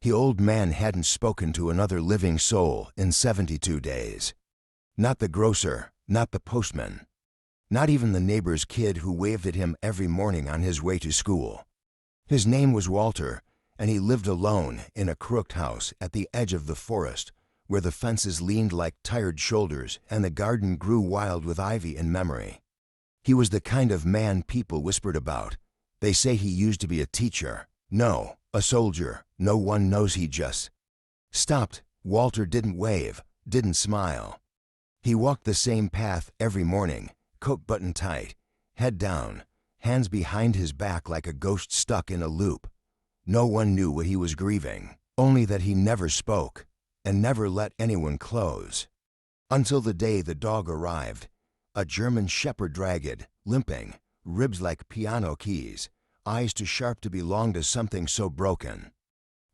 The old man hadn't spoken to another living soul in 72 days. Not the grocer, not the postman, not even the neighbor's kid who waved at him every morning on his way to school. His name was Walter, and he lived alone in a crooked house at the edge of the forest, where the fences leaned like tired shoulders and the garden grew wild with ivy and memory. He was the kind of man people whispered about. They say he used to be a teacher. No, a soldier. No one knows. He just stopped. Walter didn't wave, didn't smile. He walked the same path every morning, coat buttoned tight, head down, hands behind his back like a ghost stuck in a loop. No one knew what he was grieving, only that he never spoke and never let anyone close. Until the day the dog arrived, a German shepherd dragged, limping, ribs like piano keys, eyes too sharp to belong to something so broken.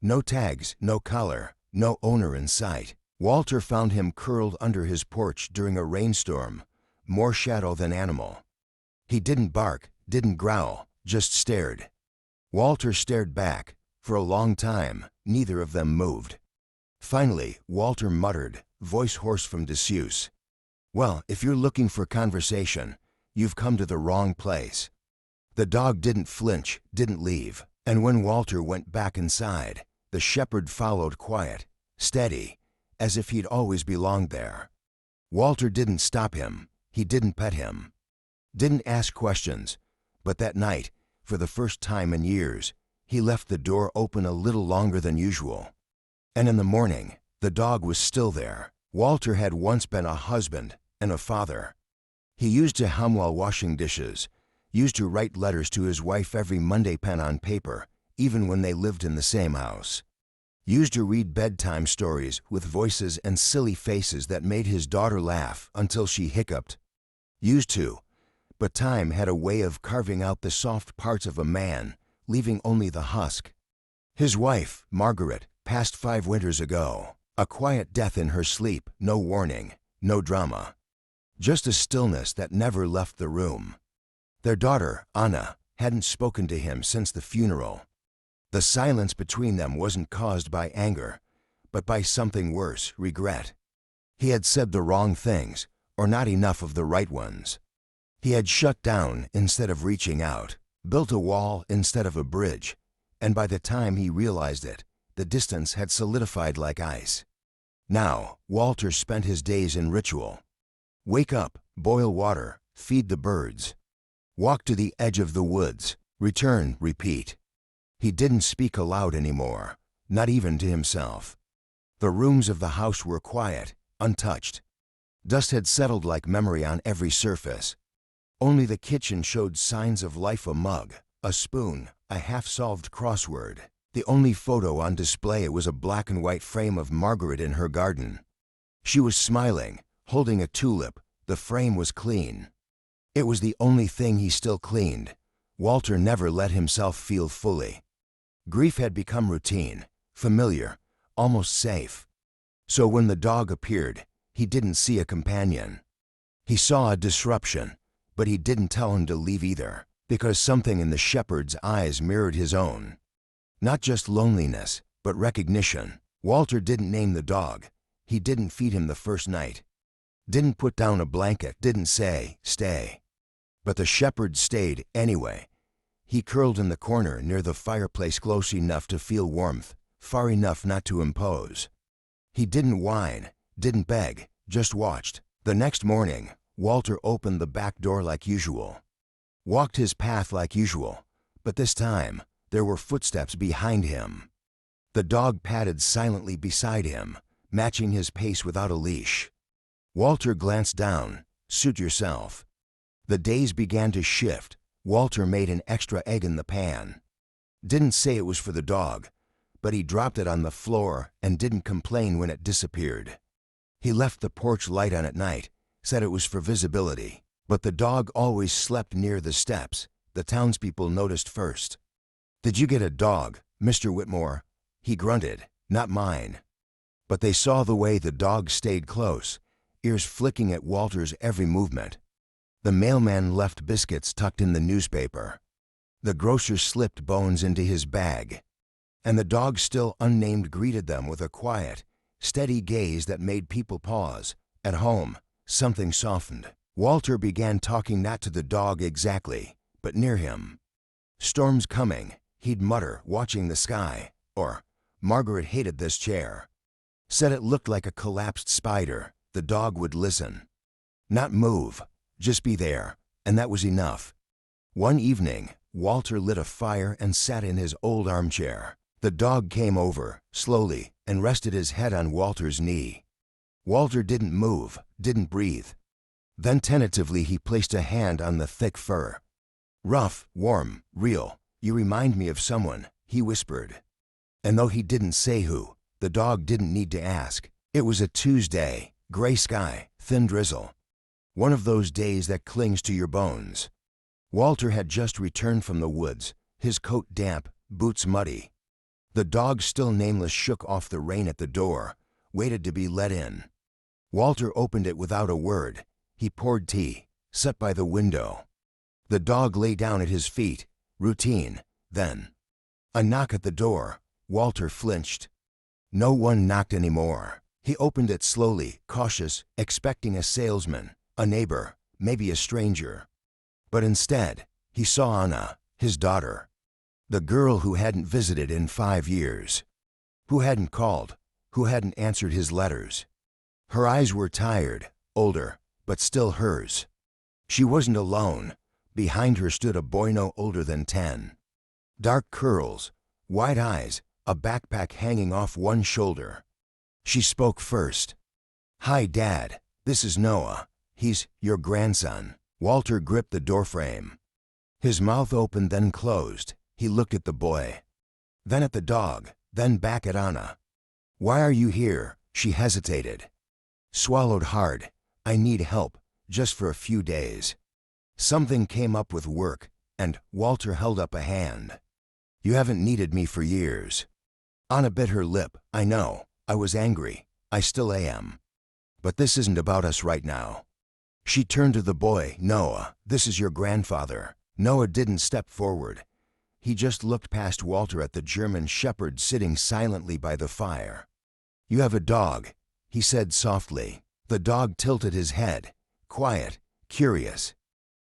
No tags, no collar, no owner in sight. Walter found him curled under his porch during a rainstorm, more shadow than animal. He didn't bark, didn't growl, just stared. Walter stared back. For a long time, neither of them moved. Finally, Walter muttered, voice hoarse from disuse, "Well, if you're looking for conversation, you've come to the wrong place." The dog didn't flinch, didn't leave, and when Walter went back inside, the shepherd followed quiet, steady, as if he'd always belonged there. Walter didn't stop him, he didn't pet him, didn't ask questions, but that night, for the first time in years, he left the door open a little longer than usual. And in the morning, the dog was still there. Walter had once been a husband and a father. He used to hum while washing dishes, used to write letters to his wife every Monday, pen on paper, even when they lived in the same house. Used to read bedtime stories with voices and silly faces that made his daughter laugh until she hiccuped. Used to, but time had a way of carving out the soft parts of a man, leaving only the husk. His wife, Margaret, passed 5 winters ago. A quiet death in her sleep, no warning, no drama. Just a stillness that never left the room. Their daughter, Anna, hadn't spoken to him since the funeral. The silence between them wasn't caused by anger, but by something worse, regret. He had said the wrong things, or not enough of the right ones. He had shut down instead of reaching out, built a wall instead of a bridge, and by the time he realized it, the distance had solidified like ice. Now, Walter spent his days in ritual. Wake up, boil water, feed the birds. Walk to the edge of the woods, return, repeat. He didn't speak aloud anymore, not even to himself. The rooms of the house were quiet, untouched. Dust had settled like memory on every surface. Only the kitchen showed signs of life: a mug, a spoon, a half-solved crossword. The only photo on display was a black and white frame of Margaret in her garden. She was smiling, holding a tulip. The frame was clean. It was the only thing he still cleaned. Walter never let himself feel fully. Grief had become routine, familiar, almost safe. So when the dog appeared, he didn't see a companion. He saw a disruption, but he didn't tell him to leave either, because something in the shepherd's eyes mirrored his own. Not just loneliness, but recognition. Walter didn't name the dog. He didn't feed him the first night. Didn't put down a blanket, didn't say, "Stay." But the shepherd stayed anyway. He curled in the corner near the fireplace, close enough to feel warmth, far enough not to impose. He didn't whine, didn't beg, just watched. The next morning, Walter opened the back door like usual. Walked his path like usual, but this time, there were footsteps behind him. The dog padded silently beside him, matching his pace without a leash. Walter glanced down. Suit yourself. The days began to shift. Walter made an extra egg in the pan. Didn't say it was for the dog, but he dropped it on the floor and didn't complain when it disappeared. He left the porch light on at night, said it was for visibility, but the dog always slept near the steps. The townspeople noticed first. "Did you get a dog, Mr. Whitmore?" He grunted. "Not mine." But they saw the way the dog stayed close, ears flicking at Walter's every movement. The mailman left biscuits tucked in the newspaper. The grocer slipped bones into his bag. and the dog still unnamed greeted them with a quiet, steady gaze that made people pause. At home, something softened. Walter began talking not to the dog exactly, but near him. "Storm's coming," he'd mutter, watching the sky, or, "Margaret hated this chair. Said it looked like a collapsed spider." The dog would listen. Not move, just be there, and that was enough. One evening, Walter lit a fire and sat in his old armchair. The dog came over, slowly, and rested his head on Walter's knee. Walter didn't move, didn't breathe. Then tentatively he placed a hand on the thick fur. "Rough, warm, real. You remind me of someone," he whispered. And though he didn't say who, the dog didn't need to ask. It was a Tuesday, gray sky, thin drizzle. One of those days that clings to your bones. Walter had just returned from the woods, his coat damp, boots muddy. The dog, still nameless, shook off the rain at the door, waited to be let in. Walter opened it without a word. He poured tea, sat by the window. The dog lay down at his feet, routine, then. A knock at the door. Walter flinched. No one knocked anymore. He opened it slowly, cautious, expecting a salesman, a neighbor, maybe a stranger. But instead, he saw Anna, his daughter. The girl who hadn't visited in 5 years. Who hadn't called, who hadn't answered his letters. Her eyes were tired, older, but still hers. She wasn't alone. Behind her stood a boy no older than 10. Dark curls, wide eyes, a backpack hanging off one shoulder. She spoke first. "Hi, Dad. This is Noah. He's your grandson." Walter gripped the doorframe. His mouth opened, then closed. He looked at the boy, then at the dog, then back at Anna. "Why are you here?" She hesitated. Swallowed hard. "I need help, just for a few days. Something came up with work," and Walter held up a hand. "You haven't needed me for years." Anna bit her lip. "I know. I was angry. I still am. But this isn't about us right now." She turned to the boy. "Noah, this is your grandfather." Noah didn't step forward. He just looked past Walter at the German shepherd sitting silently by the fire. "You have a dog," he said softly. The dog tilted his head, quiet, curious.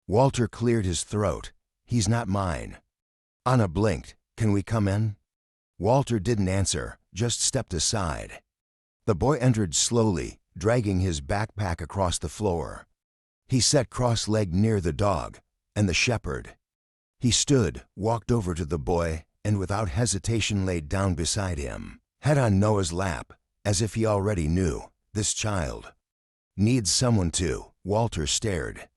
Walter cleared his throat. "He's not mine." Anna blinked. "Can we come in?" Walter didn't answer, just stepped aside. The boy entered slowly, dragging his backpack across the floor. He sat cross-legged near the dog and the shepherd. He stood, walked over to the boy, and without hesitation laid down beside him, head on Noah's lap, as if he already knew. This child needs someone to. Walter stared.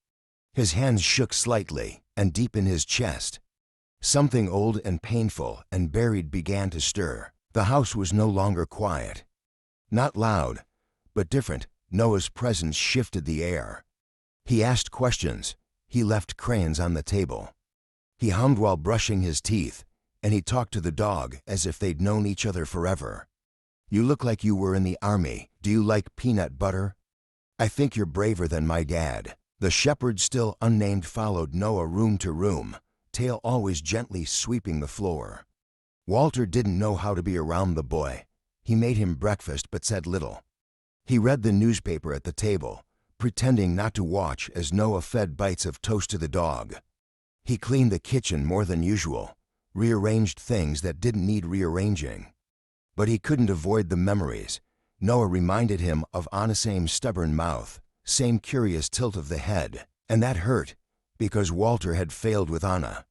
His hands shook slightly, and deep in his chest, something old and painful and buried began to stir. The house was no longer quiet. Not loud, but different. Noah's presence shifted the air. He asked questions. He left crayons on the table. He hummed while brushing his teeth, and he talked to the dog as if they'd known each other forever. "You look like you were in the army. Do you like peanut butter? I think you're braver than my dad." The shepherd, still unnamed, followed Noah room to room, tail always gently sweeping the floor. Walter didn't know how to be around the boy. He made him breakfast but said little. He read the newspaper at the table, pretending not to watch as Noah fed bites of toast to the dog. He cleaned the kitchen more than usual, rearranged things that didn't need rearranging. But he couldn't avoid the memories. Noah reminded him of Anna's same stubborn mouth, same curious tilt of the head, and that hurt, because Walter had failed with Anna.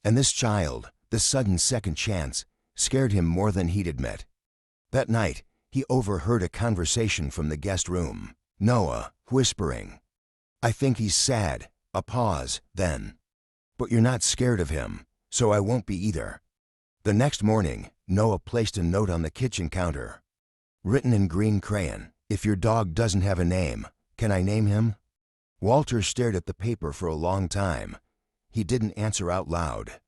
And this child, this sudden second chance, scared him more than he'd admit. That night, he overheard a conversation from the guest room. Noah, whispering, "I think he's sad." A pause, then, "But you're not scared of him, so I won't be either." The next morning, Noah placed a note on the kitchen counter. Written in green crayon, "If your dog doesn't have a name, can I name him?" Walter stared at the paper for a long time. He didn't answer out loud.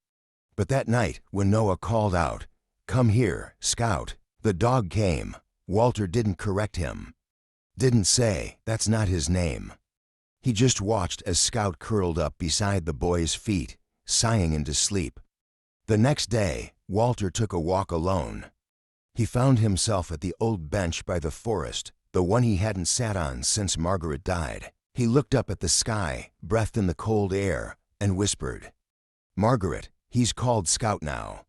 But that night, when Noah called out, "Come here, Scout," the dog came. Walter didn't correct him. Didn't say, "That's not his name." He just watched as Scout curled up beside the boy's feet, sighing into sleep. The next day, Walter took a walk alone. He found himself at the old bench by the forest, the one he hadn't sat on since Margaret died. He looked up at the sky, breathed in the cold air, and whispered, "Margaret, he's called Scout now."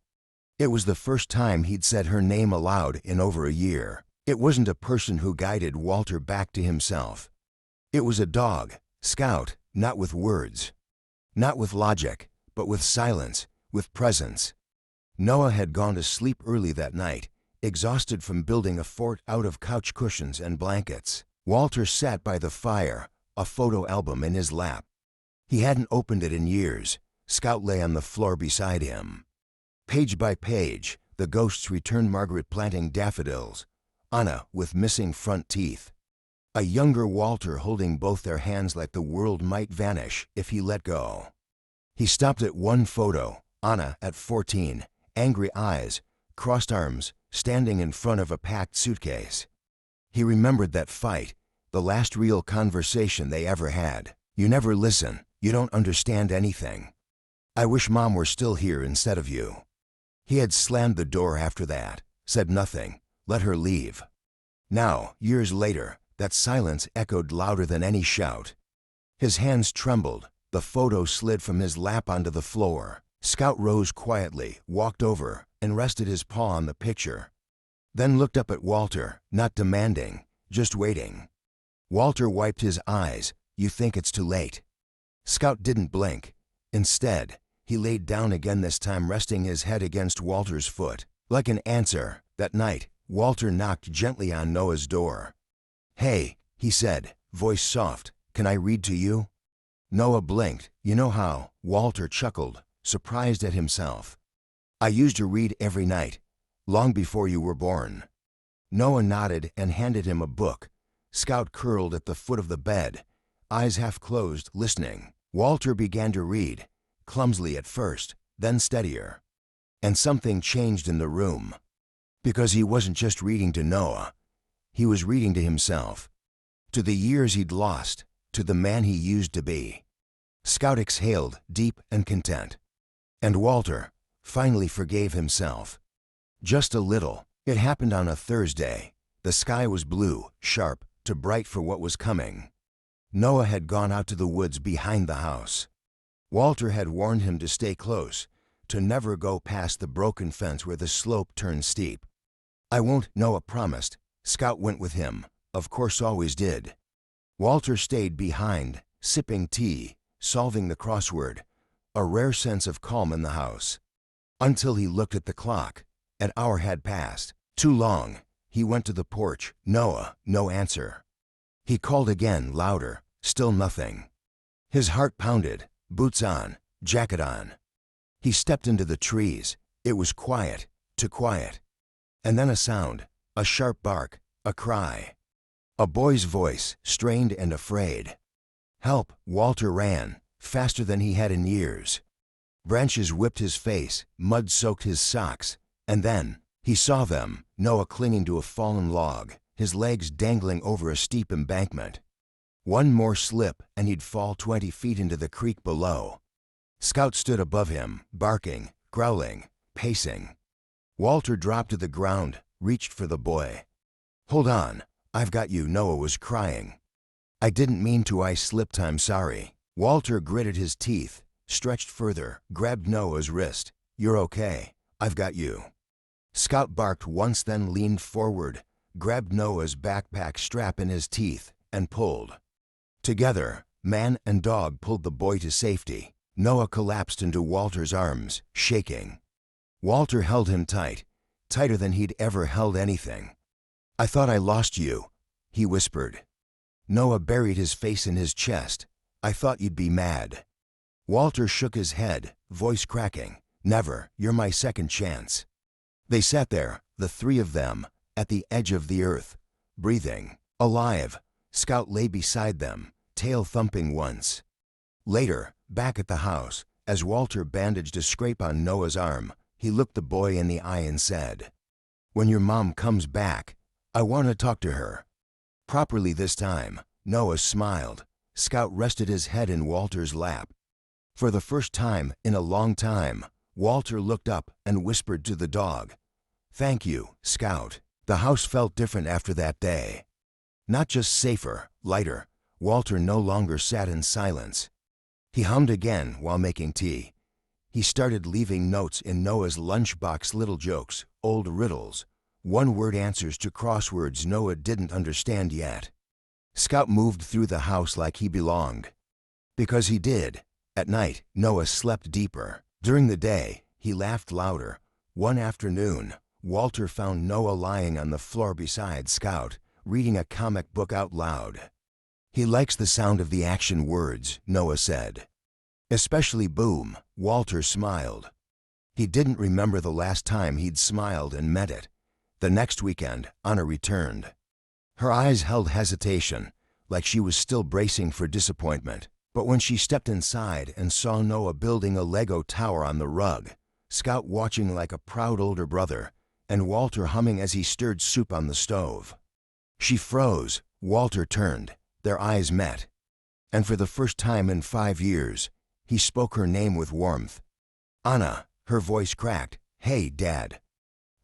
It was the first time he'd said her name aloud in over a year. It wasn't a person who guided Walter back to himself. It was a dog, Scout, not with words, not with logic, but with silence, with presence. Noah had gone to sleep early that night, exhausted from building a fort out of couch cushions and blankets. Walter sat by the fire, a photo album in his lap. He hadn't opened it in years. Scout lay on the floor beside him. Page by page, the ghosts returned: Margaret planting daffodils, Anna with missing front teeth, a younger Walter holding both their hands like the world might vanish if he let go. He stopped at one photo, Anna at 14, angry eyes, crossed arms, standing in front of a packed suitcase. He remembered that fight, the last real conversation they ever had. "You never listen, you don't understand anything. I wish Mom were still here instead of you." He had slammed the door after that, said nothing, let her leave. Now, years later, that silence echoed louder than any shout. His hands trembled, the photo slid from his lap onto the floor. Scout rose quietly, walked over, and rested his paw on the picture. Then looked up at Walter, not demanding, just waiting. Walter wiped his eyes. "You think it's too late?" Scout didn't blink. Instead, he laid down again, this time resting his head against Walter's foot. Like an answer, that night, Walter knocked gently on Noah's door. "Hey," he said, voice soft, "can I read to you?" Noah blinked. "You know how?" Walter chuckled, surprised at himself. "I used to read every night, long before you were born." Noah nodded and handed him a book. Scout curled at the foot of the bed, eyes half closed, listening. Walter began to read, clumsily at first, then steadier. And something changed in the room. Because he wasn't just reading to Noah. He was reading to himself. To the years he'd lost, to the man he used to be. Scout exhaled, deep and content. And Walter finally forgave himself. Just a little. It happened on a Thursday. The sky was blue, sharp, too bright for what was coming. Noah had gone out to the woods behind the house. Walter had warned him to stay close, to never go past the broken fence where the slope turned steep. "I won't," Noah promised. Scout went with him, of course always did. Walter stayed behind, sipping tea, solving the crossword, a rare sense of calm in the house. Until he looked at the clock. An hour had passed. Too long. He went to the porch. Noah, no answer. He called again, louder, still nothing. His heart pounded, boots on, jacket on. He stepped into the trees. It was quiet, too quiet. And then a sound, a sharp bark, a cry. A boy's voice, strained and afraid. "Help!" Walter ran, faster than he had in years. Branches whipped his face, mud soaked his socks, and then he saw them, Noah clinging to a fallen log, his legs dangling over a steep embankment. One more slip and he'd fall 20 feet into the creek below. Scout stood above him, barking, growling, pacing. Walter dropped to the ground, reached for the boy. "Hold on, I've got you," Noah was crying. "I didn't mean to, I slipped, I'm sorry." Walter gritted his teeth, stretched further, grabbed Noah's wrist. "You're okay, I've got you." Scout barked once, then leaned forward, grabbed Noah's backpack strap in his teeth, and pulled. Together, man and dog pulled the boy to safety. Noah collapsed into Walter's arms, shaking. Walter held him tight, tighter than he'd ever held anything. "I thought I lost you," he whispered. Noah buried his face in his chest. "I thought you'd be mad." Walter shook his head, voice cracking. "Never, you're my second chance." They sat there, the three of them, at the edge of the earth, breathing, alive. Scout lay beside them, tail thumping once. Later, back at the house, as Walter bandaged a scrape on Noah's arm, he looked the boy in the eye and said, "When your mom comes back, I want to talk to her." Properly this time. Noah smiled. Scout rested his head in Walter's lap. For the first time in a long time, Walter looked up and whispered to the dog, "Thank you, Scout." The house felt different after that day. Not just safer, lighter. Walter no longer sat in silence. He hummed again while making tea. He started leaving notes in Noah's lunchbox, little jokes, old riddles, one-word answers to crosswords Noah didn't understand yet. Scout moved through the house like he belonged. Because he did. At night, Noah slept deeper. During the day, he laughed louder. One afternoon, Walter found Noah lying on the floor beside Scout, reading a comic book out loud. "He likes the sound of the action words," Noah said. "Especially boom." Walter smiled. He didn't remember the last time he'd smiled and meant it. The next weekend, Anna returned. Her eyes held hesitation, like she was still bracing for disappointment. But when she stepped inside and saw Noah building a Lego tower on the rug, Scout watching like a proud older brother, and Walter humming as he stirred soup on the stove, she froze. Walter turned. Their eyes met. And for the first time in 5 years, he spoke her name with warmth. "Anna." Her voice cracked. "Hey, Dad."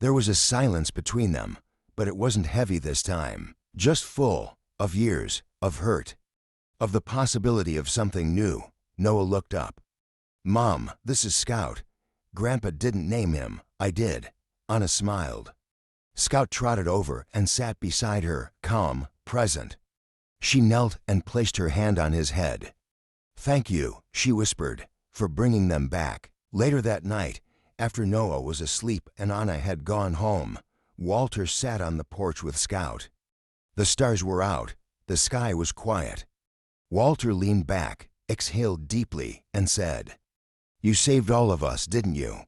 There was a silence between them, but it wasn't heavy this time, just full of years, of hurt, of the possibility of something new. Noah looked up. "Mom, this is Scout. Grandpa didn't name him. I did." Anna smiled. Scout trotted over and sat beside her, calm, present. She knelt and placed her hand on his head. "Thank you," she whispered, "for bringing them back." Later that night, after Noah was asleep and Anna had gone home, Walter sat on the porch with Scout. The stars were out. The sky was quiet. Walter leaned back, exhaled deeply, and said, "You saved all of us, didn't you?"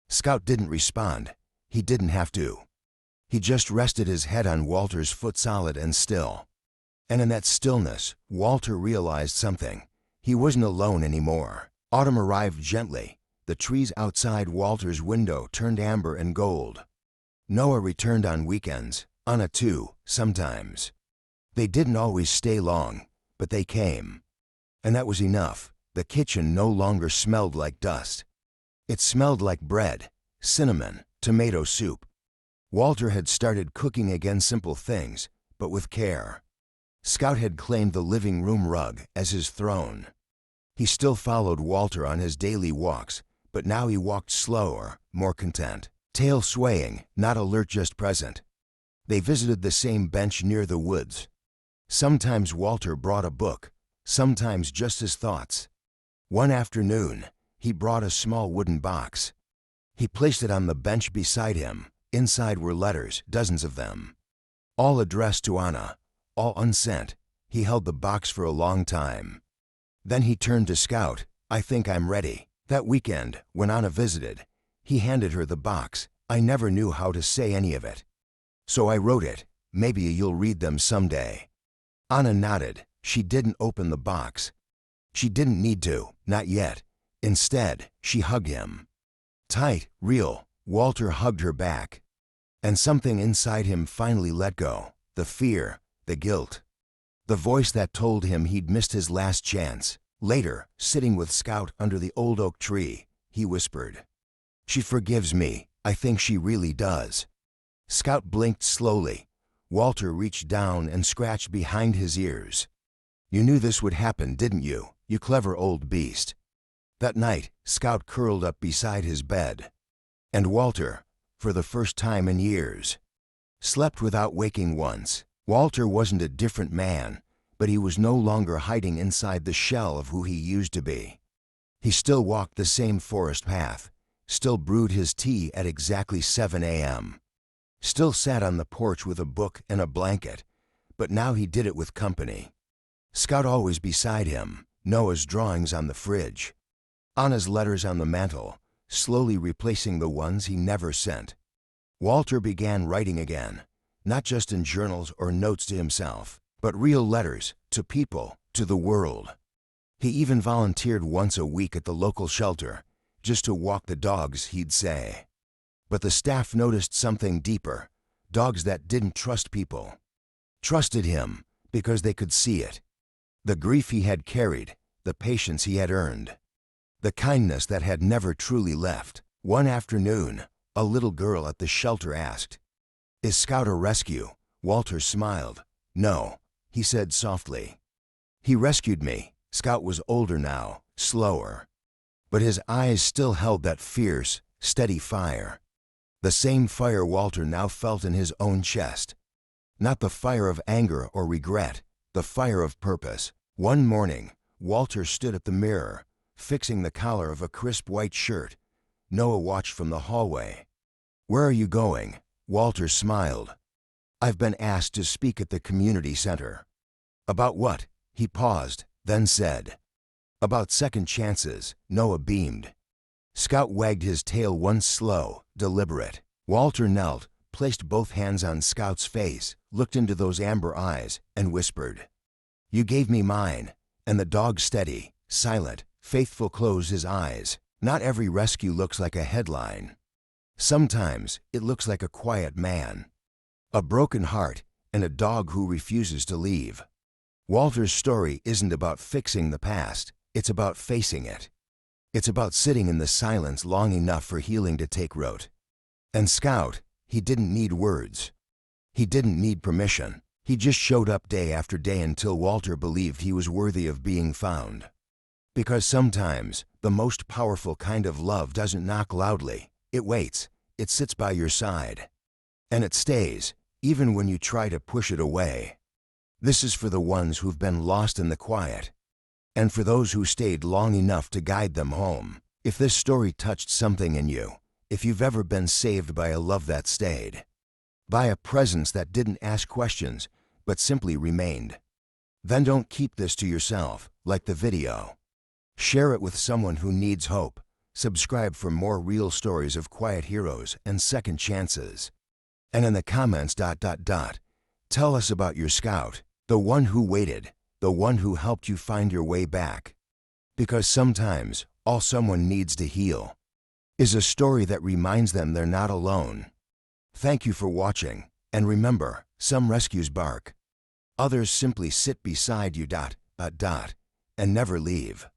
Scout didn't respond. He didn't have to. He just rested his head on Walter's foot, solid and still. And in that stillness, Walter realized something. He wasn't alone anymore. Autumn arrived gently. The trees outside Walter's window turned amber and gold. Noah returned on weekends, Anna too, sometimes. They didn't always stay long, but they came. And that was enough. The kitchen no longer smelled like dust. It smelled like bread, cinnamon, tomato soup. Walter had started cooking again, simple things, but with care. Scout had claimed the living room rug as his throne. He still followed Walter on his daily walks, but now he walked slower, more content, tail swaying, not alert, just present. They visited the same bench near the woods. Sometimes Walter brought a book, sometimes just his thoughts. One afternoon, he brought a small wooden box. He placed it on the bench beside him. Inside were letters, dozens of them, all addressed to Anna, all unsent. He held the box for a long time. Then he turned to Scout. "I think I'm ready." That weekend, when Anna visited, he handed her the box. "I never knew how to say any of it, so I wrote it. Maybe you'll read them someday." Anna nodded. She didn't open the box. She didn't need to, not yet. Instead, she hugged him. Tight, real. Walter hugged her back. And something inside him finally let go. The fear, the guilt. The voice that told him he'd missed his last chance. Later, sitting with Scout under the old oak tree, he whispered, "She forgives me. I think she really does." Scout blinked slowly. Walter reached down and scratched behind his ears. "You knew this would happen, didn't you, you clever old beast?" That night, Scout curled up beside his bed. And Walter, for the first time in years, slept without waking once. Walter wasn't a different man, but he was no longer hiding inside the shell of who he used to be. He still walked the same forest path, still brewed his tea at exactly 7 a.m., still sat on the porch with a book and a blanket, but now he did it with company. Scout always beside him, Noah's drawings on the fridge, Anna's letters on the mantel, slowly replacing the ones he never sent. Walter began writing again, not just in journals or notes to himself, but real letters, to people, to the world. He even volunteered once a week at the local shelter, just to walk the dogs, he'd say. But the staff noticed something deeper, dogs that didn't trust people. Trusted him, because they could see it. The grief he had carried, the patience he had earned. The kindness that had never truly left. One afternoon, a little girl at the shelter asked, "Is Scout a rescue?" Walter smiled. "No," he said softly. "He rescued me." Scout was older now, slower. But his eyes still held that fierce, steady fire. The same fire Walter now felt in his own chest. Not the fire of anger or regret, the fire of purpose. One morning, Walter stood at the mirror, fixing the collar of a crisp white shirt. Noah watched from the hallway. "Where are you going?" Walter smiled. "I've been asked to speak at the community center." "About what?" He paused, then said, "About second chances." Noah beamed. Scout wagged his tail once slow, deliberate. Walter knelt, placed both hands on Scout's face, looked into those amber eyes, and whispered, "You gave me mine." And the dog, steady, silent, faithful, closed his eyes. Not every rescue looks like a headline. Sometimes it looks like a quiet man, a broken heart, and a dog who refuses to leave. Walter's story isn't about fixing the past, it's about facing it. It's about sitting in the silence long enough for healing to take root. And Scout, he didn't need words. He didn't need permission. He just showed up day after day until Walter believed he was worthy of being found. Because sometimes, the most powerful kind of love doesn't knock loudly. It waits, it sits by your side. And it stays, even when you try to push it away. This is for the ones who've been lost in the quiet. And for those who stayed long enough to guide them home. If this story touched something in you, if you've ever been saved by a love that stayed, by a presence that didn't ask questions, but simply remained, then don't keep this to yourself, like the video. Share it with someone who needs hope. Subscribe for more real stories of quiet heroes and second chances. And in the comments, tell us about your Scout, the one who waited, the one who helped you find your way back. Because sometimes, all someone needs to heal is a story that reminds them they're not alone. Thank you for watching, and remember, some rescues bark. Others simply sit beside you, and never leave.